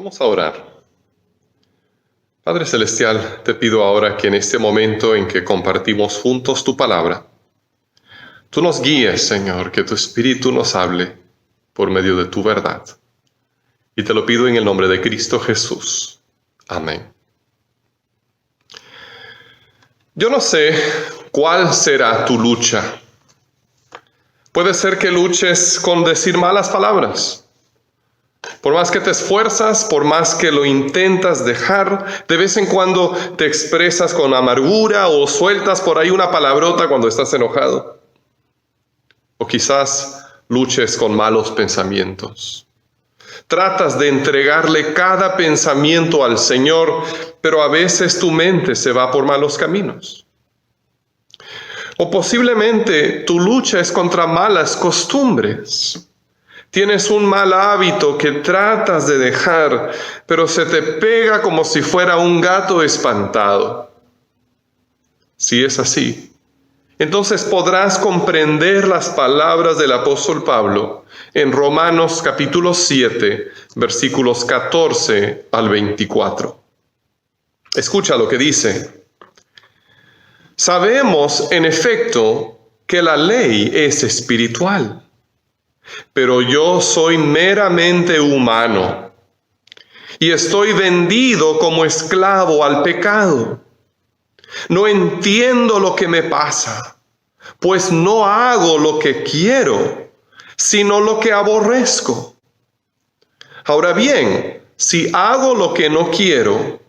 Vamos a orar. Padre Celestial, te pido ahora que en este momento en que compartimos juntos tu palabra, tú nos guíes, Señor, que tu Espíritu nos hable por medio de tu verdad. Y te lo pido en el nombre de Cristo Jesús. Amén. Yo no sé cuál será tu lucha. Puede ser que luches con decir malas palabras. Por más que te esfuerzas, por más que lo intentas dejar, de vez en cuando te expresas con amargura o sueltas por ahí una palabrota cuando estás enojado. O quizás luches con malos pensamientos. Tratas de entregarle cada pensamiento al Señor, pero a veces tu mente se va por malos caminos. O posiblemente tu lucha es contra malas costumbres. Tienes un mal hábito que tratas de dejar, pero se te pega como si fuera un gato espantado. Si es así, entonces podrás comprender las palabras del apóstol Pablo en Romanos capítulo 7, versículos 14 al 24. Escucha lo que dice. Sabemos, en efecto, que la ley es espiritual, pero yo soy meramente humano y estoy vendido como esclavo al pecado. No entiendo lo que me pasa, pues no hago lo que quiero, sino lo que aborrezco. Ahora bien, si hago lo que no quiero,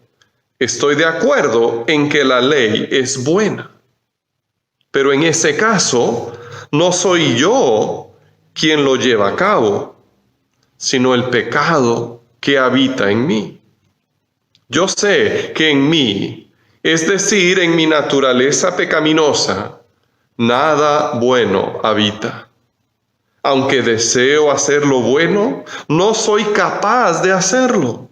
estoy de acuerdo en que la ley es buena. Pero en ese caso, no soy yo quien lo lleva a cabo, sino el pecado que habita en mí. Yo sé que en mí, es decir, en mi naturaleza pecaminosa, nada bueno habita. Aunque deseo hacer lo bueno, no soy capaz de hacerlo.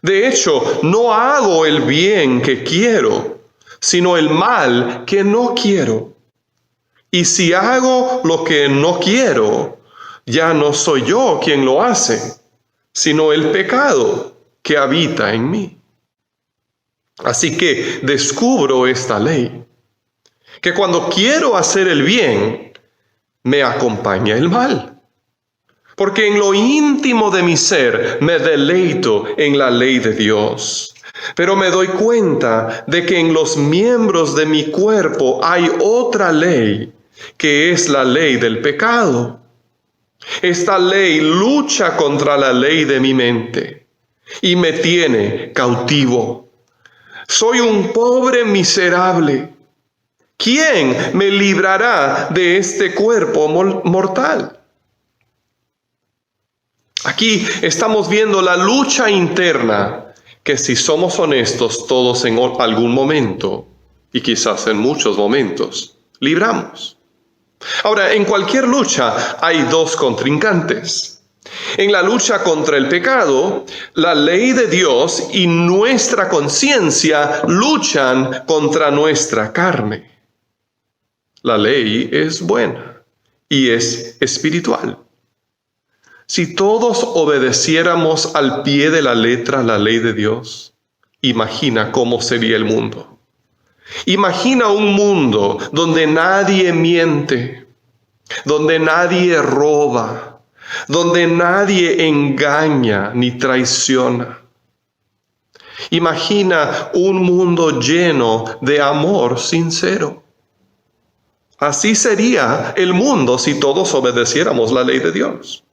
De hecho, no hago el bien que quiero, sino el mal que no quiero. Y si hago lo que no quiero, ya no soy yo quien lo hace, sino el pecado que habita en mí. Así que descubro esta ley, que cuando quiero hacer el bien, me acompaña el mal. Porque en lo íntimo de mi ser me deleito en la ley de Dios. Pero me doy cuenta de que en los miembros de mi cuerpo hay otra ley, que es la ley del pecado. Esta ley lucha contra la ley de mi mente y me tiene cautivo. Soy un pobre miserable. ¿Quién me librará de este cuerpo mortal? Aquí estamos viendo la lucha interna que, si somos honestos, todos en algún momento, y quizás en muchos momentos, libramos. Ahora, en cualquier lucha hay dos contrincantes. En la lucha contra el pecado, la ley de Dios y nuestra conciencia luchan contra nuestra carne. La ley es buena y es espiritual. Si todos obedeciéramos al pie de la letra la ley de Dios, imagina cómo sería el mundo. Imagina un mundo donde nadie miente, donde nadie roba, donde nadie engaña ni traiciona. Imagina un mundo lleno de amor sincero. Así sería el mundo si todos obedeciéramos la ley de Dios.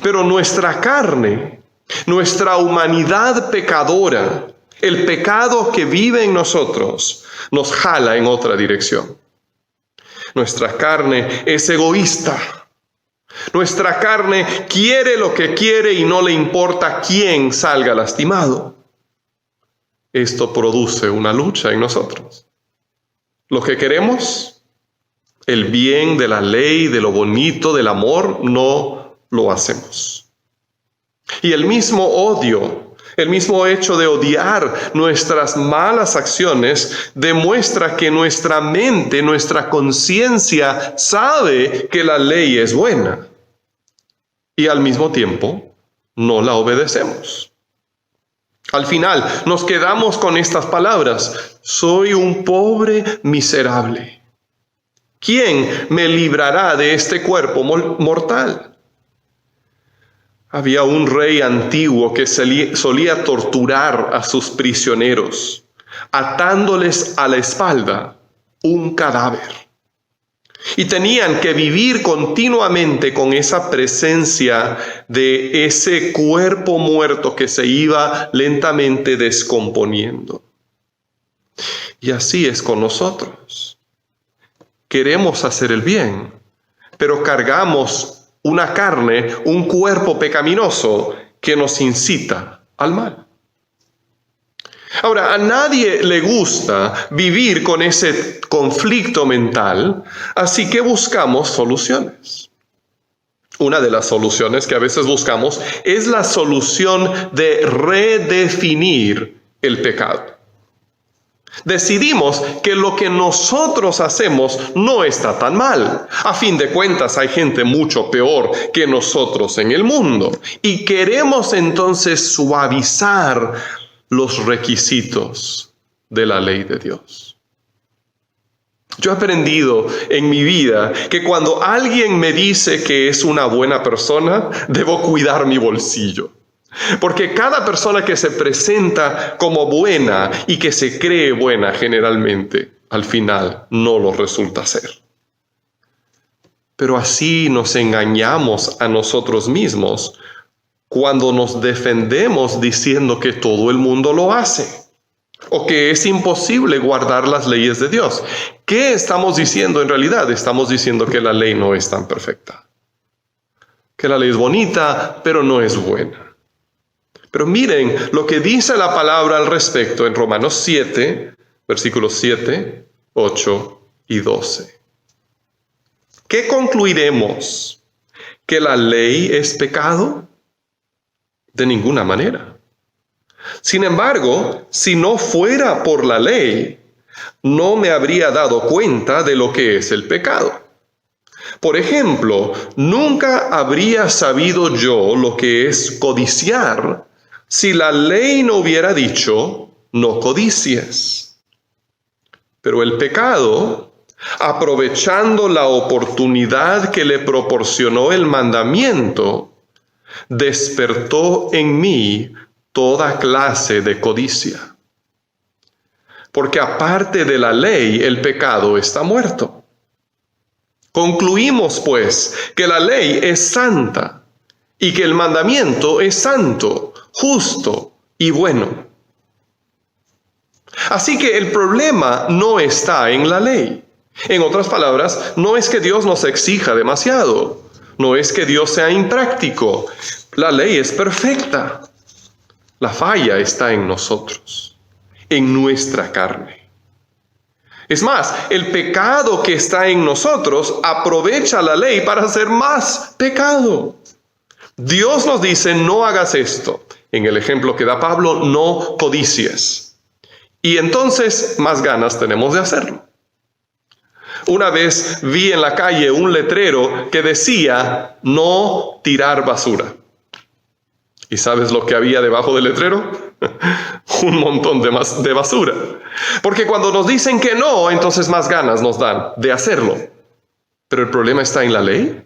Pero nuestra carne, nuestra humanidad pecadora, el pecado que vive en nosotros, nos jala en otra dirección. Nuestra carne es egoísta. Nuestra carne quiere lo que quiere y no le importa quién salga lastimado. Esto produce una lucha en nosotros. Lo que queremos, el bien de la ley, de lo bonito, del amor, no lo hacemos. Y el mismo odio, el mismo hecho de odiar nuestras malas acciones demuestra que nuestra mente, nuestra conciencia sabe que la ley es buena y al mismo tiempo no la obedecemos. Al final nos quedamos con estas palabras: soy un pobre miserable. ¿Quién me librará de este cuerpo mortal? Había un rey antiguo que solía torturar a sus prisioneros, atándoles a la espalda un cadáver. Y tenían que vivir continuamente con esa presencia de ese cuerpo muerto que se iba lentamente descomponiendo. Y así es con nosotros. Queremos hacer el bien, pero cargamos una carne, un cuerpo pecaminoso que nos incita al mal. Ahora, a nadie le gusta vivir con ese conflicto mental, así que buscamos soluciones. Una de las soluciones que a veces buscamos es la solución de redefinir el pecado. Decidimos que lo que nosotros hacemos no está tan mal. A fin de cuentas, hay gente mucho peor que nosotros en el mundo. Y queremos entonces suavizar los requisitos de la ley de Dios. Yo he aprendido en mi vida que cuando alguien me dice que es una buena persona, debo cuidar mi bolsillo. Porque cada persona que se presenta como buena y que se cree buena generalmente, al final no lo resulta ser. Pero así nos engañamos a nosotros mismos cuando nos defendemos diciendo que todo el mundo lo hace o que es imposible guardar las leyes de Dios. ¿Qué estamos diciendo en realidad? Estamos diciendo que la ley no es tan perfecta, que la ley es bonita, pero no es buena. Pero miren lo que dice la palabra al respecto en Romanos 7, versículos 7, 8 y 12. ¿Qué concluiremos? ¿Que la ley es pecado? De ninguna manera. Sin embargo, si no fuera por la ley, no me habría dado cuenta de lo que es el pecado. Por ejemplo, nunca habría sabido yo lo que es codiciar si la ley no hubiera dicho, no codicies. Pero el pecado, aprovechando la oportunidad que le proporcionó el mandamiento, despertó en mí toda clase de codicia. Porque aparte de la ley, el pecado está muerto. Concluimos, pues, que la ley es santa y que el mandamiento es santo, justo y bueno. Así que el problema no está en la ley. En otras palabras, no es que Dios nos exija demasiado. No es que Dios sea impráctico. La ley es perfecta. La falla está en nosotros, en nuestra carne. Es más, el pecado que está en nosotros aprovecha la ley para hacer más pecado. Dios nos dice, no hagas esto. En el ejemplo que da Pablo, no codicies. Y entonces más ganas tenemos de hacerlo. Una vez vi en la calle un letrero que decía, no tirar basura. ¿Y sabes lo que había debajo del letrero? Un montón de basura. Porque cuando nos dicen que no, entonces más ganas nos dan de hacerlo. ¿Pero el problema está en la ley?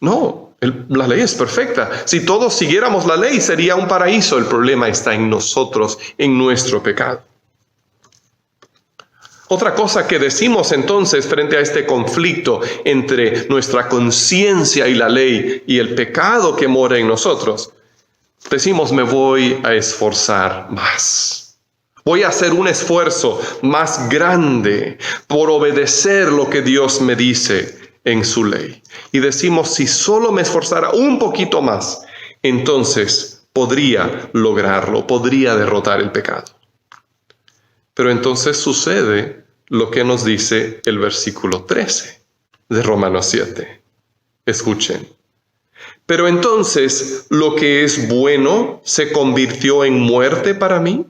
No, la ley es perfecta. Si todos siguiéramos la ley, sería un paraíso. El problema está en nosotros, en nuestro pecado. Otra cosa que decimos entonces frente a este conflicto entre nuestra conciencia y la ley y el pecado que mora en nosotros, decimos, me voy a esforzar más. Voy a hacer un esfuerzo más grande por obedecer lo que Dios me dice en su ley. Y decimos, si solo me esforzara un poquito más, entonces podría lograrlo, podría derrotar el pecado. Pero entonces sucede lo que nos dice el versículo 13 de Romanos 7. Escuchen. Pero entonces, ¿lo que es bueno se convirtió en muerte para mí?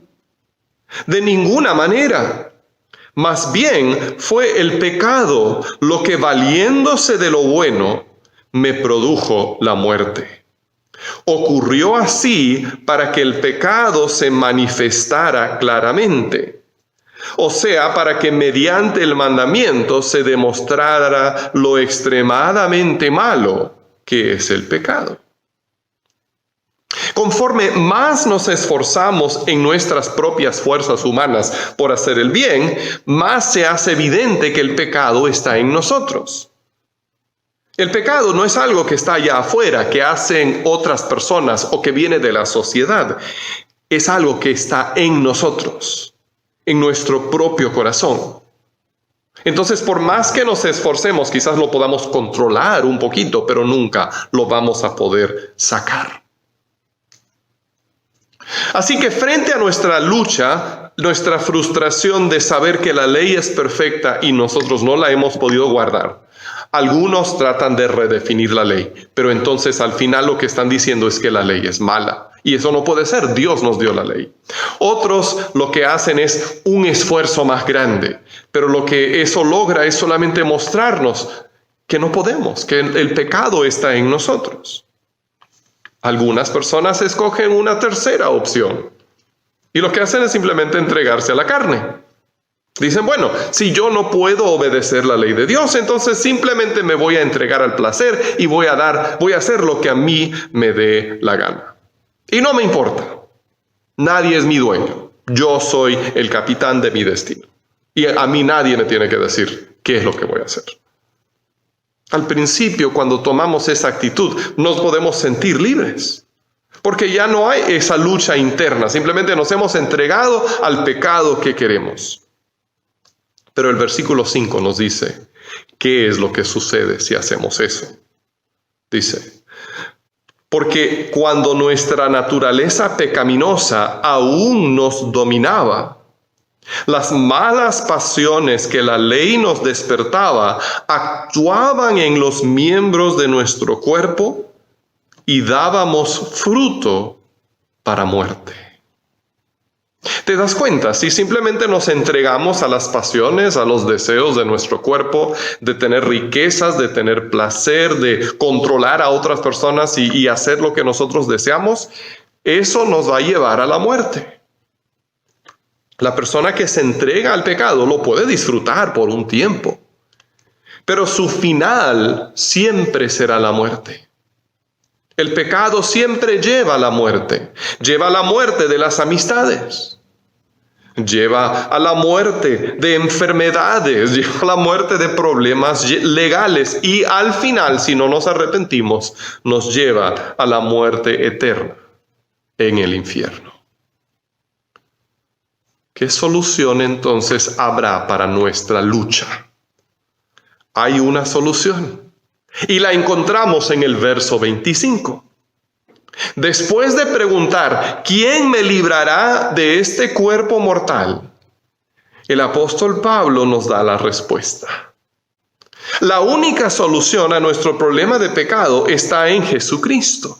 De ninguna manera. Más bien fue el pecado lo que, valiéndose de lo bueno, me produjo la muerte. Ocurrió así para que el pecado se manifestara claramente. O sea, para que mediante el mandamiento se demostrara lo extremadamente malo que es el pecado. Conforme más nos esforzamos en nuestras propias fuerzas humanas por hacer el bien, más se hace evidente que el pecado está en nosotros. El pecado no es algo que está allá afuera, que hacen otras personas o que viene de la sociedad. Es algo que está en nosotros, en nuestro propio corazón. Entonces, por más que nos esforcemos, quizás lo podamos controlar un poquito, pero nunca lo vamos a poder sacar. Así que frente a nuestra lucha, nuestra frustración de saber que la ley es perfecta y nosotros no la hemos podido guardar, algunos tratan de redefinir la ley, pero entonces al final lo que están diciendo es que la ley es mala. Y eso no puede ser, Dios nos dio la ley. Otros lo que hacen es un esfuerzo más grande, pero lo que eso logra es solamente mostrarnos que no podemos, que el pecado está en nosotros. Algunas personas escogen una tercera opción y lo que hacen es simplemente entregarse a la carne. Dicen, bueno, si yo no puedo obedecer la ley de Dios, entonces simplemente me voy a entregar al placer y voy a hacer lo que a mí me dé la gana. Y no me importa. Nadie es mi dueño. Yo soy el capitán de mi destino. Y a mí nadie me tiene que decir qué es lo que voy a hacer. Al principio, cuando tomamos esa actitud, nos podemos sentir libres. Porque ya no hay esa lucha interna. Simplemente nos hemos entregado al pecado que queremos. Pero el versículo 5 nos dice, ¿qué es lo que sucede si hacemos eso? Dice, porque cuando nuestra naturaleza pecaminosa aún nos dominaba, las malas pasiones que la ley nos despertaba actuaban en los miembros de nuestro cuerpo y dábamos fruto para muerte. ¿Te das cuenta? Si simplemente nos entregamos a las pasiones, a los deseos de nuestro cuerpo, de tener riquezas, de tener placer, de controlar a otras personas y hacer lo que nosotros deseamos, eso nos va a llevar a la muerte. La persona que se entrega al pecado lo puede disfrutar por un tiempo, pero su final siempre será la muerte. El pecado siempre lleva a la muerte de las amistades. Lleva a la muerte de enfermedades, lleva a la muerte de problemas legales y al final, si no nos arrepentimos, nos lleva a la muerte eterna en el infierno. ¿Qué solución entonces habrá para nuestra lucha? Hay una solución y la encontramos en el verso 25. Después de preguntar, ¿quién me librará de este cuerpo mortal? El apóstol Pablo nos da la respuesta. La única solución a nuestro problema de pecado está en Jesucristo.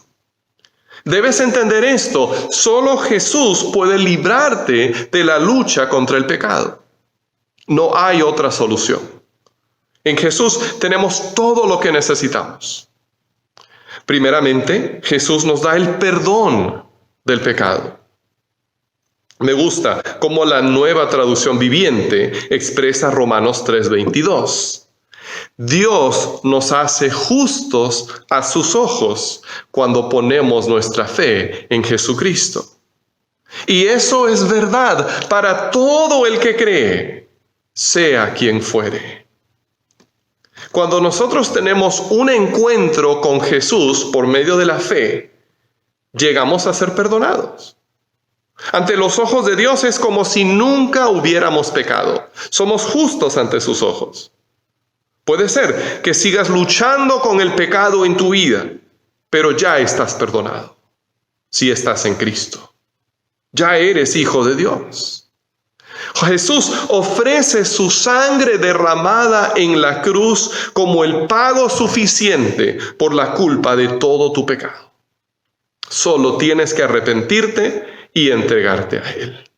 Debes entender esto, solo Jesús puede librarte de la lucha contra el pecado. No hay otra solución. En Jesús tenemos todo lo que necesitamos. Primeramente, Jesús nos da el perdón del pecado. Me gusta cómo la Nueva Traducción Viviente expresa Romanos 3:22. Dios nos hace justos a sus ojos cuando ponemos nuestra fe en Jesucristo. Y eso es verdad para todo el que cree, sea quien fuere. Cuando nosotros tenemos un encuentro con Jesús por medio de la fe, llegamos a ser perdonados. Ante los ojos de Dios es como si nunca hubiéramos pecado. Somos justos ante sus ojos. Puede ser que sigas luchando con el pecado en tu vida, pero ya estás perdonado. Si estás en Cristo, ya eres hijo de Dios. Jesús ofrece su sangre derramada en la cruz como el pago suficiente por la culpa de todo tu pecado. Solo tienes que arrepentirte y entregarte a Él.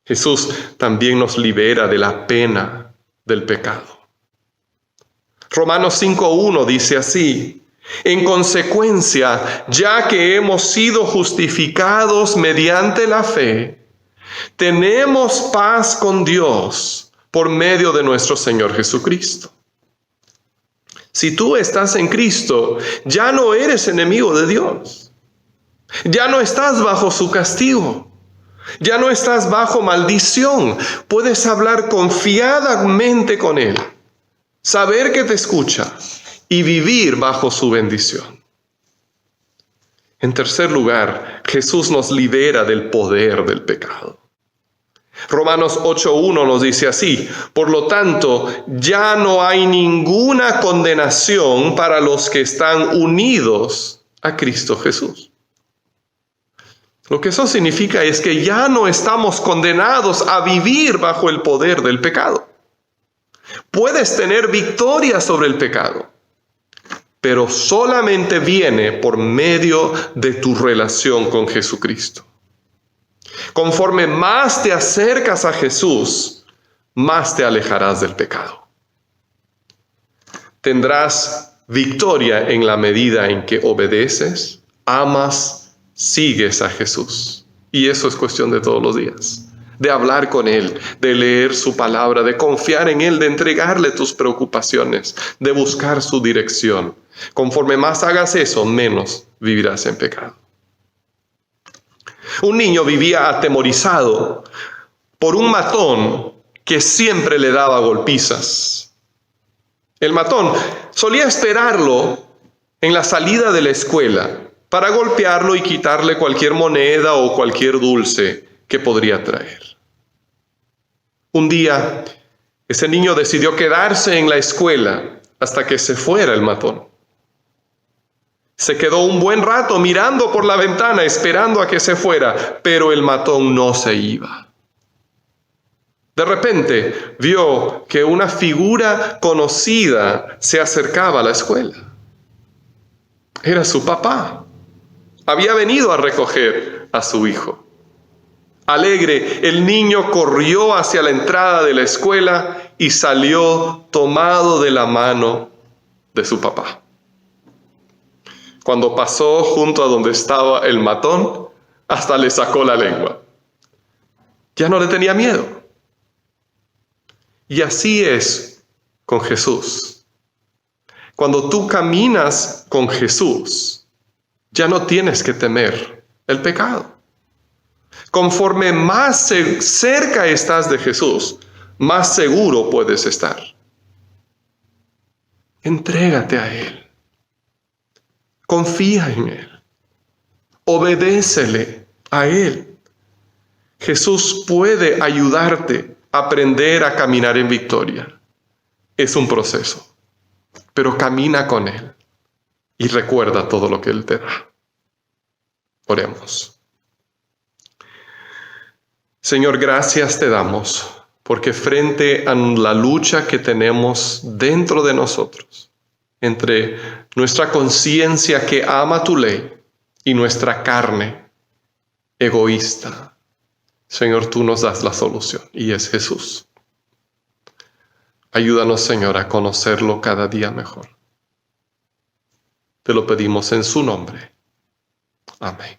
Jesús también nos libera de la pena del pecado. Romanos 5:1 dice así: En consecuencia, ya que hemos sido justificados mediante la fe, tenemos paz con Dios por medio de nuestro Señor Jesucristo. Si tú estás en Cristo, ya no eres enemigo de Dios. Ya no estás bajo su castigo. Ya no estás bajo maldición. Puedes hablar confiadamente con Él, saber que te escucha y vivir bajo su bendición. En tercer lugar, Jesús nos libera del poder del pecado. Romanos 8:1 nos dice así: por lo tanto, ya no hay ninguna condenación para los que están unidos a Cristo Jesús. Lo que eso significa es que ya no estamos condenados a vivir bajo el poder del pecado. Puedes tener victoria sobre el pecado, pero solamente viene por medio de tu relación con Jesucristo. Conforme más te acercas a Jesús, más te alejarás del pecado. Tendrás victoria en la medida en que obedeces, amas, sigues a Jesús. Y eso es cuestión de todos los días. De hablar con Él, de leer su palabra, de confiar en Él, de entregarle tus preocupaciones, de buscar su dirección. Conforme más hagas eso, menos vivirás en pecado. Un niño vivía atemorizado por un matón que siempre le daba golpizas. El matón solía esperarlo en la salida de la escuela para golpearlo y quitarle cualquier moneda o cualquier dulce que podría traer. Un día, ese niño decidió quedarse en la escuela hasta que se fuera el matón. Se quedó un buen rato mirando por la ventana, esperando a que se fuera, pero el matón no se iba. De repente, vio que una figura conocida se acercaba a la escuela. Era su papá. Había venido a recoger a su hijo. Alegre, el niño corrió hacia la entrada de la escuela y salió tomado de la mano de su papá. Cuando pasó junto a donde estaba el matón, hasta le sacó la lengua. Ya no le tenía miedo. Y así es con Jesús. Cuando tú caminas con Jesús, ya no tienes que temer el pecado. Conforme más cerca estás de Jesús, más seguro puedes estar. Entrégate a Él. Confía en Él. Obedécele a Él. Jesús puede ayudarte a aprender a caminar en victoria. Es un proceso, pero camina con Él y recuerda todo lo que Él te da. Oremos. Señor, gracias te damos, porque frente a la lucha que tenemos dentro de nosotros, entre nuestra conciencia que ama tu ley y nuestra carne egoísta, Señor, tú nos das la solución y es Jesús. Ayúdanos, Señor, a conocerlo cada día mejor. Te lo pedimos en su nombre. Amén.